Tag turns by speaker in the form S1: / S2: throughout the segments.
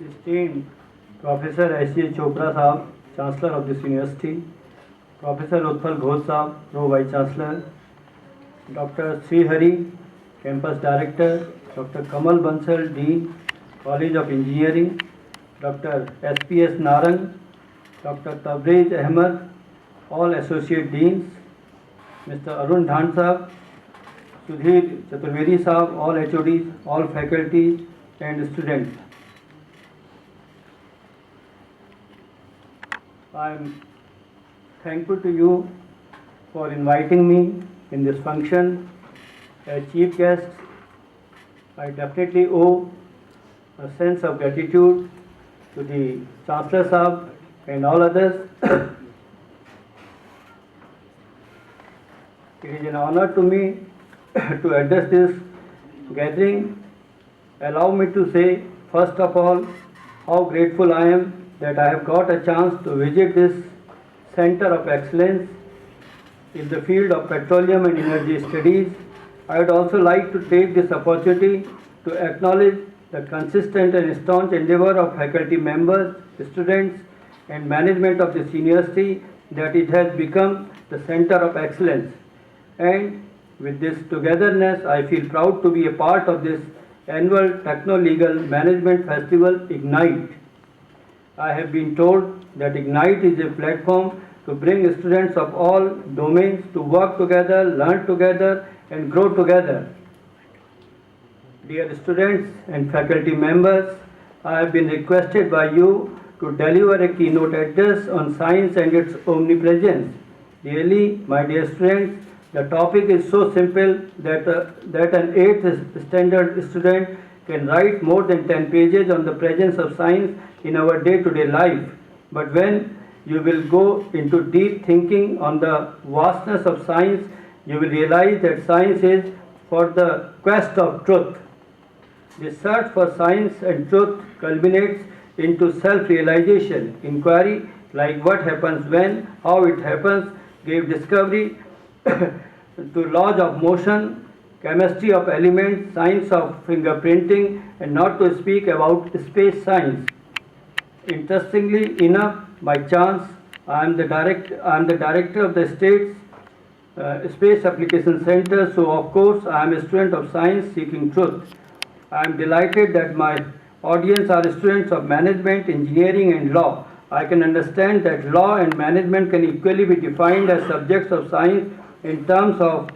S1: Esteemed Professor S.J. Chopra Saab, Chancellor of this University, Professor Utpal Ghosh Saab, Pro Vice Chancellor, Dr. Sri Hari, Campus Director, Dr. Kamal Bansal, Dean, College of Engineering, Dr. S.P.S. Narang, Dr. Tabrez Ahmed, all Associate Deans, Mr. Arun Dhan Saab, Sudhir Chaturvedi Saab, all HODs, all faculty and students. I am thankful to you for inviting me in this function as chief guest. I definitely owe a sense of gratitude to the Chancellor Saab and all others. It is an honor to me to address this gathering. Allow me to say, first of all, how grateful I am that I have got a chance to visit this Center of Excellence in the field of petroleum and energy studies. I would also like to take this opportunity to acknowledge the consistent and staunch endeavor of faculty members, students, and management of this university that it has become the Center of Excellence. And with this togetherness, I feel proud to be a part of this annual Techno-Legal Management Festival, Ignite. I have been told that Ignite is a platform to bring students of all domains to work together, learn together, and grow together. Dear students and faculty members, I have been requested by you to deliver a keynote address on science and its omnipresence. Really, my dear students, the topic is so simple that an 8th standard student can write more than 10 pages on the presence of science in our day-to-day life. But when you will go into deep thinking on the vastness of science, you will realize that science is for the quest of truth. The search for science and truth culminates into self-realization. Inquiry, like what happens when, how it happens, gave discovery to laws of motion, chemistry of elements, science of fingerprinting, and not to speak about space science. Interestingly enough, by chance, I am the director of the state's Space Application Center, so of course I am a student of science seeking truth. I am delighted that my audience are students of management, engineering, and law. I can understand that law and management can equally be defined as subjects of science in terms of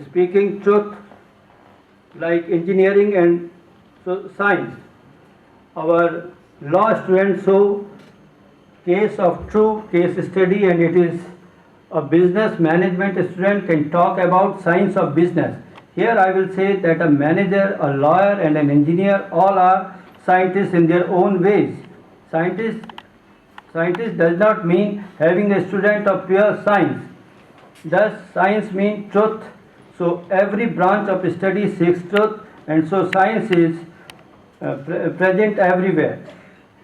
S1: speaking truth, like engineering and science. Our law students show case of true case study, and it is a business management student can talk about science of business. Here I will say that a manager, a lawyer, and an engineer all are scientists in their own ways. Scientist does not mean having a student of pure science. Thus, science means truth. So every branch of study seeks truth, and so science is present everywhere.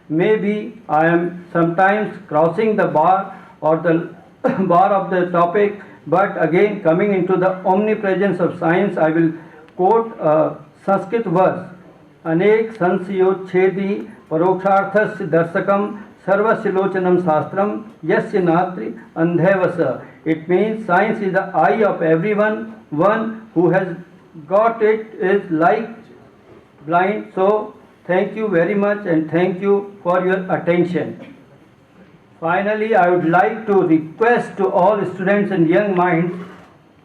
S1: Maybe I am sometimes crossing the bar or the bar of the topic, but again coming into the omnipresence of science, I will quote a Sanskrit verse. Anek sansayodchedi paroksharthasya darsakam sarvasilocanam shastram yasya natri andhevasa. It means science is the eye of everyone. One who has got it is like blind. So thank you very much, and thank you for your attention. Finally, I would like to request to all students and young minds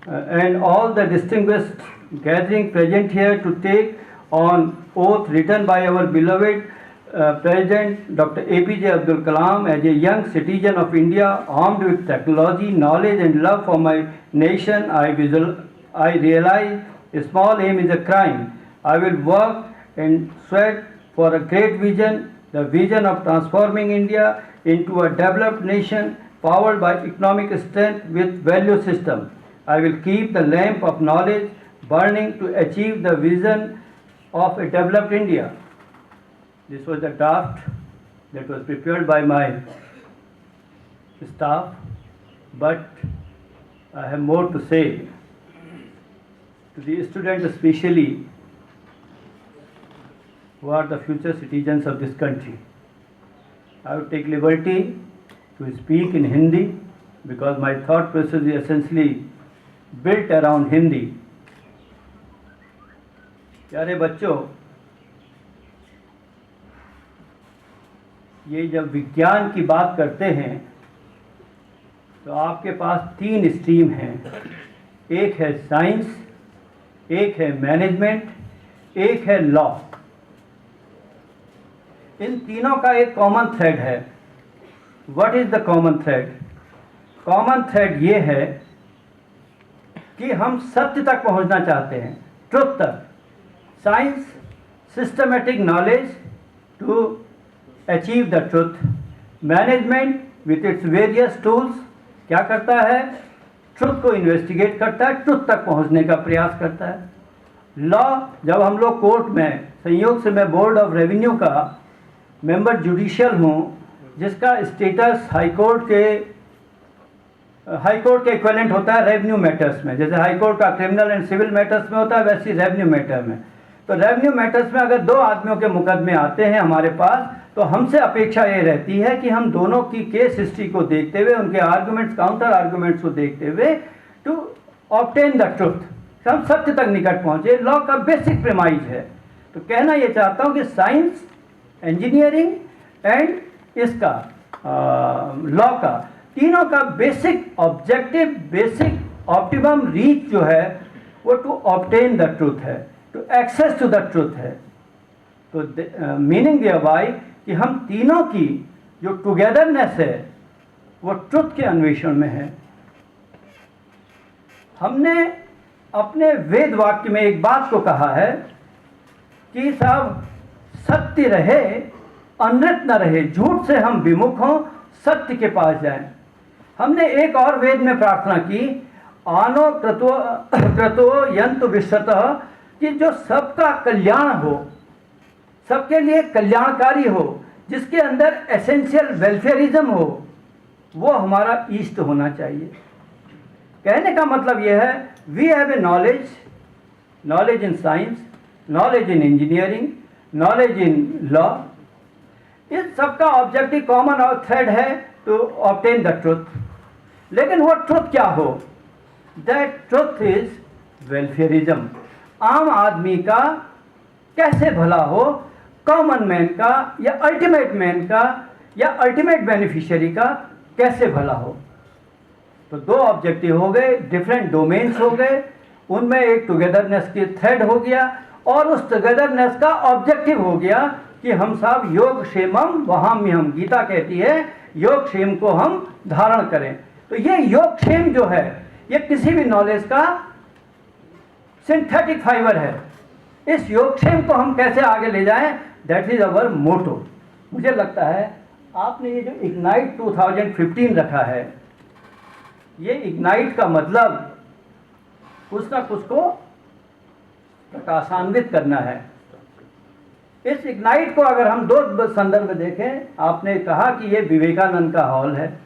S1: and all the distinguished gathering present here to take on oath written by our beloved President Dr. APJ Abdul Kalam. As a young citizen of India, armed with technology, knowledge, and love for my nation, I realize a small aim is a crime. I will work and sweat for a great vision, the vision of transforming India into a developed nation powered by economic strength with value system. I will keep the lamp of knowledge burning to achieve the vision of a developed India. This was the draft that was prepared by my staff, but I have more to say. To the students especially, who are the future citizens of this country. I will take liberty to speak in Hindi because my thought process is essentially built around Hindi. प्यारे बच्चों, ये जब विज्ञान की बात करते हैं तो आपके पास 3 स्ट्रीम हैं। एक है साइंस, एक है मैनेजमेंट, एक है लॉ। इन तीनों का एक कॉमन थ्रेड है। What is the common thread? Common thread ये है कि हम सत्य तक पहुंचना चाहते हैं, ट्रुथ तक। Science, systematic knowledge to achieve the truth. Management with its various tools क्या करता है? ट्रुथ को इन्वेस्टिगेट करता है, ट्रुथ तक पहुंचने का प्रयास करता है। लॉ, जब हम लोग कोर्ट में, संयोग से मैं बोर्ड ऑफ रेवेन्यू का मेंबर जुडिशियल हूँ, जिसका स्टेटस हाई कोर्ट के इक्विवेलेंट होता है रेवेन्यू मैटर्स में। जैसे हाई कोर्ट का क्रिमिनल एंड सिविल मैटर्स में होता है, वैसे रेवेन्यू मैटर में। तो रेवेन्यू मैटर्स में अगर 2 आदमियों के मुकदमे आते हैं हमारे पास, तो हमसे अपेक्षा ये रहती है कि हम दोनों की केस हिस्ट्री को देखते हुए, उनके आर्गुमेंट्स, काउंटर आर्गुमेंट्स को देखते हुए टू ऑब्टेन द ट्रुथ, हम सत्य तक निकट पहुंचे। लॉ का बेसिक प्रेमाइज है। तो कहना ये चाहता हूं कि साइंस, इंजीनियरिंग एंड इसका लॉ का, तीनों का basic objective, basic optimum reach जो है वो टू ऑब्टेन द ट्रुथ है, to access to the truth है। तो मीनिंग दिया बाय कि हम तीनों की जो टुगेदरनेस है वो ट्रुथ के अन्वेषण में है। हमने अपने वेद वाक्य में एक बात को कहा है कि साहब सत्य रहे, अनृत न रहे, झूठ से हम विमुख हों, सत्य के पास जाएं। हमने एक और वेद में प्रार्थना की, आनो क्रतो यंतु विश्वतः, कि जो सबका कल्याण हो, सबके लिए कल्याणकारी हो, जिसके अंदर एसेंशियल वेलफेयरिज्म हो, वो हमारा ईस्ट होना चाहिए। कहने का मतलब यह है, we have a knowledge in science, knowledge in engineering, knowledge in law. इस सबका ऑब्जेक्टिव कॉमन और थ्रेड है टू ऑब्टेन द ट्रुथ। लेकिन वो ट्रुथ क्या हो? That truth is welfarism. आम आदमी का कैसे भला हो, कॉमन मैन का या अल्टीमेट मैन का या अल्टीमेट बेनिफिशियरी का कैसे भला हो। तो 2 ऑब्जेक्टिव हो गए, डिफरेंट डोमेन्स हो गए, उनमें एक टुगेदरनेस की थ्रेड हो गया, और उस टुगेदरनेस का ऑब्जेक्टिव हो गया कि हम सब योग क्षेमम वहाम्यहम, गीता कहती है योग क्षेम को हम धारण करें। तो ये योग क्षेम जो है, ये किसी भी नॉलेज का सिंथेटिक फाइबर है। इस योगक्षेम को हम कैसे आगे ले जाएं, दैट इज अवर मोटो। मुझे लगता है आपने ये जो इग्नाइट 2015 रखा है, ये इग्नाइट का मतलब कुछ ना कुछ को प्रकाशान्वित करना है। इस इग्नाइट को अगर हम 2 संदर्भ में देखें, आपने कहा कि ये विवेकानंद का हॉल है।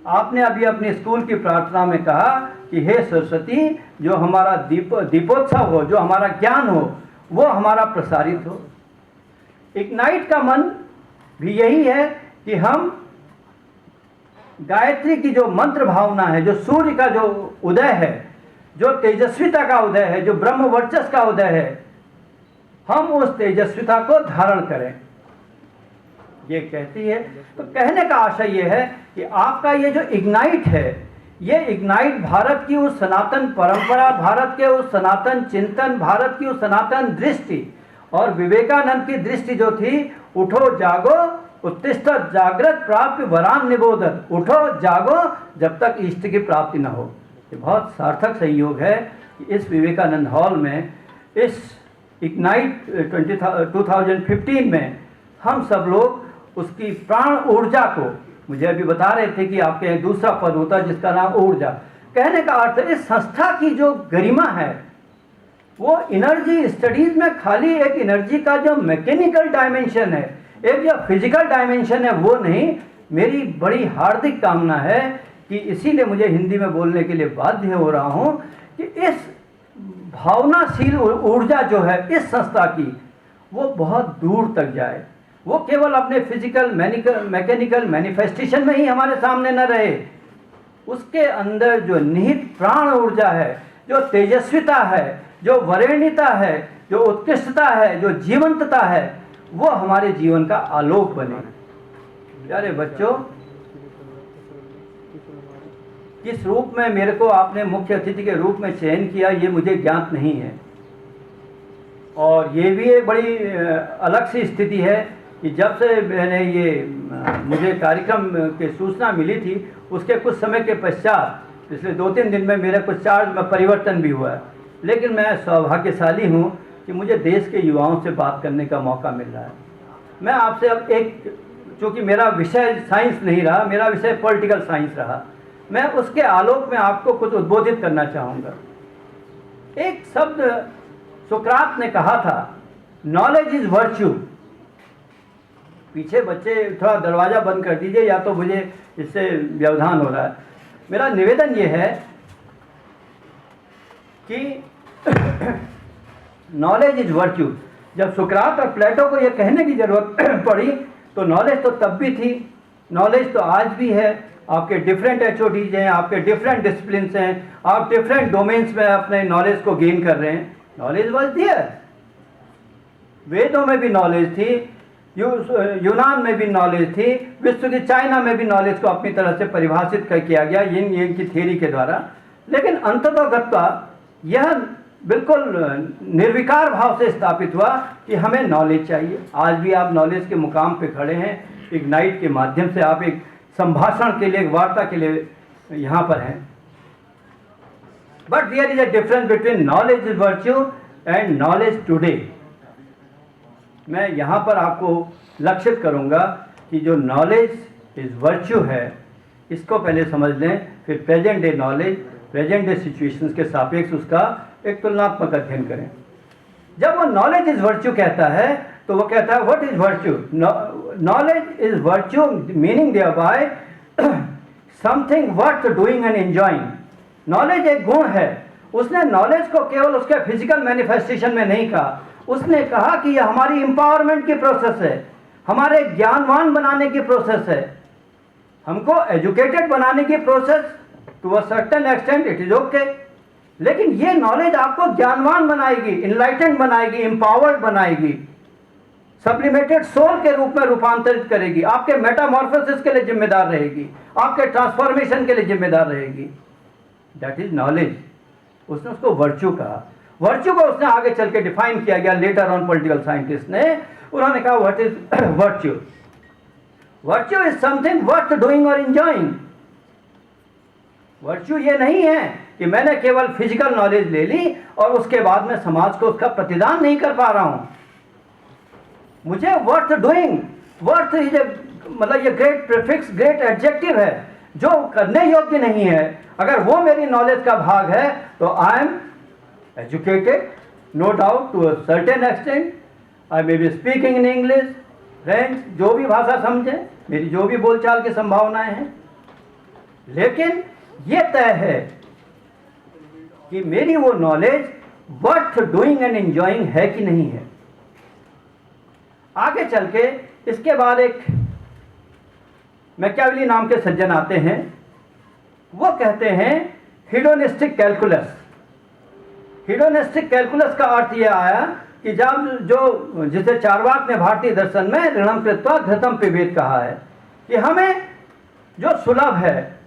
S1: आपने अभी अपने स्कूल की प्रार्थना में कहा कि हे सरस्वती, जो हमारा दीपोत्सव हो, जो हमारा ज्ञान हो, वो हमारा प्रसारित हो। इग्नाइट का मन भी यही है कि हम गायत्री की जो मंत्र भावना है, जो सूर्य का जो उदय है, जो तेजस्विता का उदय है, जो ब्रह्म वर्चस्व का उदय है, हम उस तेजस्विता को धारण करें, ये कहती है। तो कहने का आशय ये है कि आपका ये जो इग्नाइट है, ये इग्नाइट भारत की उस सनातन परंपरा, भारत के उस सनातन चिंतन, भारत की उस सनातन दृष्टि और विवेकानंद की दृष्टि जो थी, उठो जागो उत्तिष्ठ जागृत प्राप्य वरान निबोधत, उठो जागो जब तक इष्ट की प्राप्ति न हो। ये बहुत सार्थक संयोग है कि इस विवेकानंद हॉल में, इस इग्नाइट 2015 में हम सब लोग उसकी प्राण ऊर्जा को, मुझे अभी बता रहे थे कि आपके यहाँ दूसरा पद होता है जिसका नाम ऊर्जा। कहने का अर्थ है इस संस्था की जो गरिमा है, वो एनर्जी स्टडीज में खाली एक एनर्जी का जो मैकेनिकल डायमेंशन है, एक जो फिजिकल डायमेंशन है, वो नहीं। मेरी बड़ी हार्दिक कामना है कि इसीलिए मुझे हिंदी में बोलने के लिए बाध्य हो रहा हूँ कि इस भावनाशील ऊर्जा जो है इस संस्था की, वो बहुत दूर तक जाए, वो केवल अपने फिजिकल मैकेनिकल मैनिफेस्टेशन में ही हमारे सामने न रहे, उसके अंदर जो निहित प्राण ऊर्जा है, जो तेजस्विता है, जो वरेण्यता है, जो उत्कृष्टता है, जो जीवंतता है, वो हमारे जीवन का आलोक बने। प्यारे बच्चों, किस रूप में मेरे को आपने मुख्य अतिथि के रूप में चयन किया ये मुझे ज्ञात नहीं है, और ये भी एक बड़ी अलग सी स्थिति है कि जब से मैंने ये मुझे कार्यक्रम की सूचना मिली थी, उसके कुछ समय के पश्चात पिछले 2-3 दिन में मेरा कुछ चार्ज में परिवर्तन भी हुआ है। लेकिन मैं सौभाग्यशाली हूँ कि मुझे देश के युवाओं से बात करने का मौका मिल रहा है। मैं आपसे अब चूँकि मेरा विषय साइंस नहीं रहा, मेरा विषय पॉलिटिकल साइंस रहा, मैं उसके आलोक में आपको कुछ उद्बोधित करना चाहूँगा। एक शब्द सुकरात ने कहा था, नॉलेज इज वर्च्यू। पीछे बच्चे थोड़ा दरवाज़ा बंद कर दीजिए, या तो मुझे इससे व्यवधान हो रहा है। मेरा निवेदन ये है कि नॉलेज इज वर्च्यू। जब सुकरात और प्लेटो को ये कहने की जरूरत पड़ी तो नॉलेज तो तब भी थी, नॉलेज तो आज भी है। आपके डिफरेंट HODs हैं, आपके डिफरेंट डिसिप्लिन्स हैं, आप डिफरेंट डोमेन्स में अपने नॉलेज को गेन कर रहे हैं। Knowledge was there. वेदों में भी नॉलेज थी, यूनान में भी नॉलेज थी, विश्व की चाइना में भी नॉलेज को अपनी तरह से परिभाषित किया गया यिन yang की थ्योरी के द्वारा। लेकिन अंततोगत्वा यह बिल्कुल निर्विकार भाव से स्थापित हुआ कि हमें नॉलेज चाहिए। आज भी आप नॉलेज के मुकाम पे खड़े हैं, इग्नाइट के माध्यम से आप एक संभाषण के लिए, एक वार्ता के लिए यहाँ पर हैं। But there is a difference between knowledge is virtue and knowledge today. मैं यहाँ पर आपको लक्षित करूँगा कि जो नॉलेज इज वर्च्यू है, इसको पहले समझ लें, फिर present day knowledge, present day situations के सापेक्ष उसका एक तुलनात्मक अध्ययन करें। जब वो नॉलेज इज वर्च्यू कहता है तो वो कहता है what is virtue? Knowledge is virtue meaning thereby something worth doing and enjoying. Knowledge एक गुण है। उसने नॉलेज को केवल उसके फिजिकल मैनिफेस्टेशन में नहीं कहा, उसने कहा कि यह हमारी एम्पावरमेंट की प्रोसेस है, हमारे ज्ञानवान बनाने की प्रोसेस है, हमको एजुकेटेड बनाने की process. To a certain extent it is okay, लेकिन ये नॉलेज आपको ज्ञानवान बनाएगी, इनलाइटेंड बनाएगी, एम्पावर्ड बनाएगी, सब्लिमेटेड सोल के रूप में रूपांतरित करेगी, आपके मेटामॉर्फोसिस के लिए जिम्मेदार रहेगी, आपके ट्रांसफॉर्मेशन के लिए जिम्मेदार रहेगी। That is knowledge. उसने उसको वर्च्यू कहा। वर्च्यू को उसने आगे चल के डिफाइन किया गया लेटर ऑन पॉलिटिकल साइंटिस्ट ने। उन्होंने कहा what is virtue? Virtue is something worth doing और एंजॉइंग। वर्च्यू ये नहीं है कि मैंने केवल फिजिकल नॉलेज ले ली और उसके बाद में समाज को उसका प्रतिदान नहीं कर पा रहा हूं। मुझे वर्थ डूइंग, वर्थ इज मतलब ये ग्रेट प्रीफिक्स, ग्रेट एडजेक्टिव है, जो करने योग्य नहीं है। अगर वो मेरी नॉलेज का भाग है तो I am educated, no doubt, to a certain extent. I may be speaking in English, French, जो भी भाषा समझे, मेरी जो भी बोलचाल की संभावनाएं हैं, लेकिन ये तय है कि मेरी वो knowledge worth doing and enjoying है कि नहीं है। आगे चल के इसके बाद एक मैकियावेली नाम के सज्जन आते हैं। वो कहते हैं हेडोनिस्टिक कैलकुलस। हेडोनिस्टिक कैलकुलस का अर्थ यह आया कि जब जो जिसे चार्वाक ने भारतीय दर्शन में ऋणम कृत्वा घृतम पिबेत कहा है कि हमें जो सुलभ है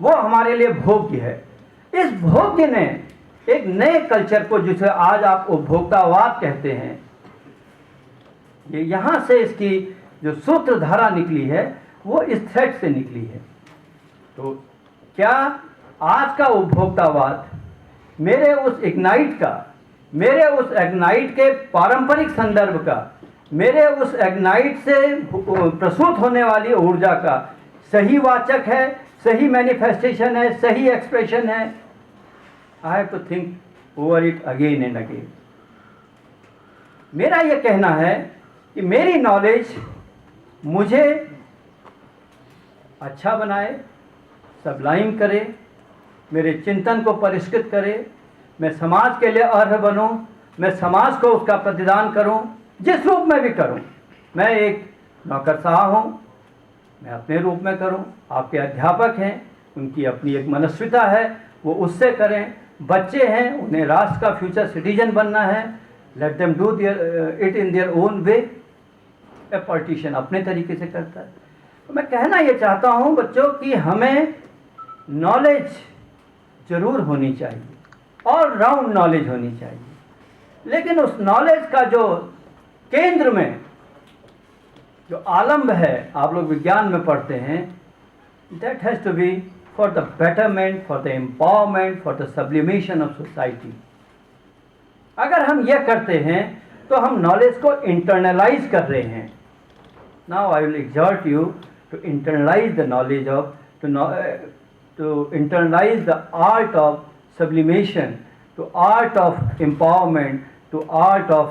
S1: वो हमारे लिए भोग्य है। इस भोग्य ने एक नए कल्चर को, जिसे आज आप उपभोक्तावाद कहते हैं, ये यहाँ से इसकी जो सूत्रधारा निकली है वो इस थ्रेड से निकली है। तो क्या आज का उपभोक्तावाद मेरे उस इग्नाइट का, मेरे उस इग्नाइट के पारंपरिक संदर्भ का, मेरे उस इग्नाइट से प्रसूत होने वाली ऊर्जा का सही वाचक है, सही मैनिफेस्टेशन है, सही एक्सप्रेशन है? I have to think over it again and again. मेरा यह कहना है कि मेरी नॉलेज मुझे अच्छा बनाए, सबलाइम करे, मेरे चिंतन को परिष्कृत करे, मैं समाज के लिए अर्ह बनूं, मैं समाज को उसका प्रतिदान करूं, जिस रूप में भी करूं। मैं एक नौकरशाह हूँ, मैं अपने रूप में करूँ, आपके अध्यापक हैं, उनकी अपनी एक मनस्विता है, वो उससे करें। बच्चे हैं, उन्हें राष्ट्र का फ्यूचर सिटीजन बनना है, let them do it in their own way. A politician अपने तरीके से करता है। तो मैं कहना ये चाहता हूँ बच्चों कि हमें नॉलेज जरूर होनी चाहिए, ऑल राउंड नॉलेज होनी चाहिए, लेकिन उस नॉलेज का जो केंद्र में जो आलम्ब है, आप लोग विज्ञान में पढ़ते हैं, that has to be for the betterment, for the empowerment, for the sublimation of society. अगर हम ये करते हैं तो हम नॉलेज को इंटरनलाइज कर रहे हैं। Now I will exhort you to internalise the knowledge of, to internalize the art of sublimation, to art of empowerment, to art of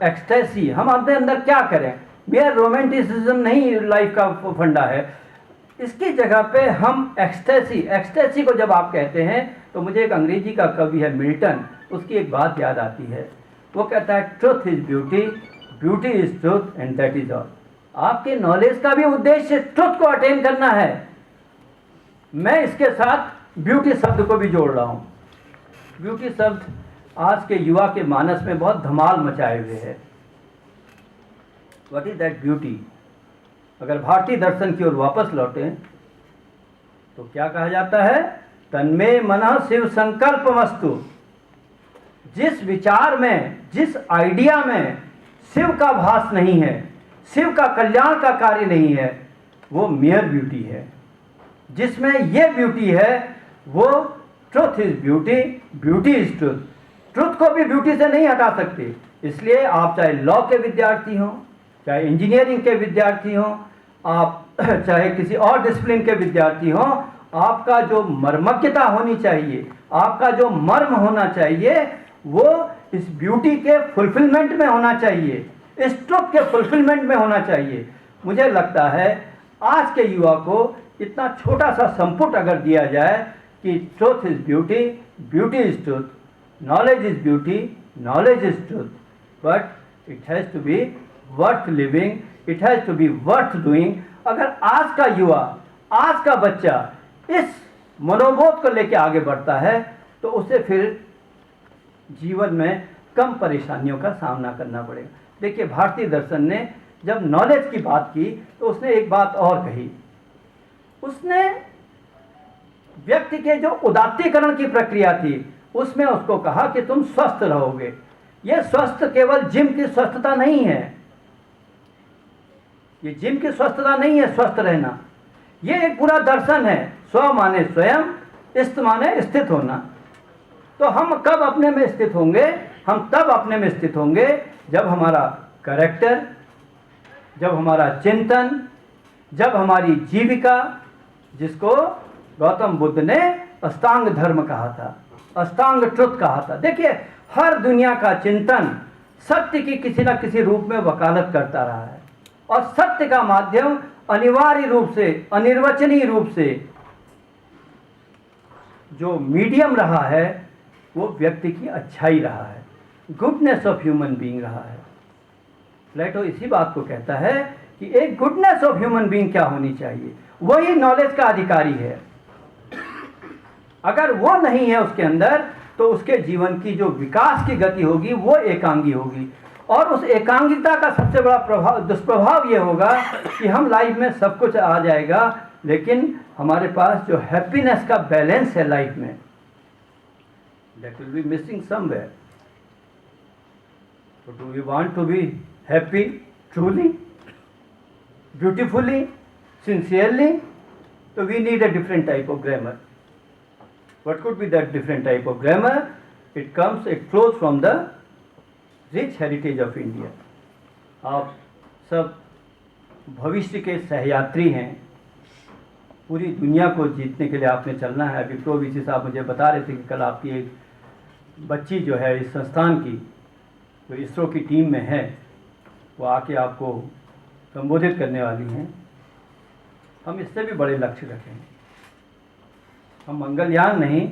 S1: ecstasy। हम अपने अंदर क्या करें? मेरा रोमांटिसिज्म नहीं लाइफ का फंडा है, इसकी जगह पे हम एक्सटेसी को जब आप कहते हैं तो मुझे एक अंग्रेजी का कवि है मिल्टन, उसकी एक बात याद आती है। वो कहता है truth is beauty, beauty is truth and that is all. आपके नॉलेज का भी उद्देश्य ट्रुथ को अटेन करना है। मैं इसके साथ ब्यूटी शब्द को भी जोड़ रहा हूँ। ब्यूटी शब्द आज के युवा के मानस में बहुत धमाल मचाए हुए है। What is that beauty? अगर भारतीय दर्शन की ओर वापस लौटें तो क्या कहा जाता है? तन्मे मनः शिव संकल्प वस्तु। जिस विचार में, जिस आइडिया में शिव का भास नहीं है, शिव का कल्याण का कार्य नहीं है, वो मेयर ब्यूटी है। जिसमें ये ब्यूटी है वो truth is beauty, beauty is truth. Truth को भी ब्यूटी से नहीं हटा सकते। इसलिए आप चाहे लॉ के विद्यार्थी हों, चाहे इंजीनियरिंग के विद्यार्थी हों, आप चाहे किसी और डिसिप्लिन के विद्यार्थी हों, आपका जो मर्मज्ञता होनी चाहिए, आपका जो मर्म होना चाहिए, वो इस ब्यूटी के फुलफिलमेंट में होना चाहिए, इस ट्रुथ के फुलफिलमेंट में होना चाहिए। मुझे लगता है आज के युवा को इतना छोटा सा संपुट अगर दिया जाए कि truth is beauty, beauty is truth, knowledge is beauty, knowledge is truth, but it has to be worth living, it has to be worth doing. अगर आज का युवा, आज का बच्चा इस मनोबोध को लेकर आगे बढ़ता है तो उसे फिर जीवन में कम परेशानियों का सामना करना पड़ेगा। देखिए, भारतीय दर्शन ने जब नॉलेज की बात की तो उसने एक बात और कही। उसने व्यक्ति के जो उदात्तीकरण की प्रक्रिया थी उसमें उसको कहा कि तुम स्वस्थ रहोगे। यह स्वस्थ केवल जिम की स्वस्थता नहीं है, ये जिम की स्वस्थता नहीं है स्वस्थ रहना, ये एक पूरा दर्शन है। स्व माने स्वयं, स्थित माने स्थित होना। तो हम कब अपने में स्थित होंगे? हम तब अपने में स्थित होंगे जब हमारा कैरेक्टर, जब हमारा चिंतन, जब हमारी जीविका, जिसको गौतम बुद्ध ने अष्टांग धर्म कहा था, अष्टांग ट्रुथ कहा था। देखिए, हर दुनिया का चिंतन सत्य की किसी न किसी रूप में वकालत करता रहा है, और सत्य का माध्यम अनिवार्य रूप से, अनिर्वचनीय रूप से जो मीडियम रहा है वो व्यक्ति की अच्छाई रहा है, गुडनेस ऑफ ह्यूमन बीइंग रहा है। प्लेटो इसी बात को कहता है कि एक गुडनेस ऑफ ह्यूमन बीइंग क्या होनी चाहिए, वही नॉलेज का अधिकारी है। अगर वो नहीं है उसके अंदर तो उसके जीवन की जो विकास की गति होगी वो एकांगी होगी, और उस एकांगिता का सबसे बड़ा दुष्प्रभाव ये होगा कि हम लाइफ में सब कुछ आ जाएगा, लेकिन हमारे पास जो हैप्पीनेस का बैलेंस है लाइफ में, that will be missing somewhere. So do we want to be happy truly, beautifully, sincerely? So we need a different type of grammar. What could be that different type of grammar? It flows from the rich heritage of India. आप सब भविष्य के सहयात्री हैं, पूरी दुनिया को जीतने के लिए आपने चलना है। अभी प्रो साहब मुझे बता रहे थे कि कल आपकी एक बच्ची जो है इस संस्थान की, जो इसरो की टीम में है, वो आके आपको संबोधित करने वाली हैं। हम इससे भी बड़े लक्ष्य रखें। हम मंगलयान नहीं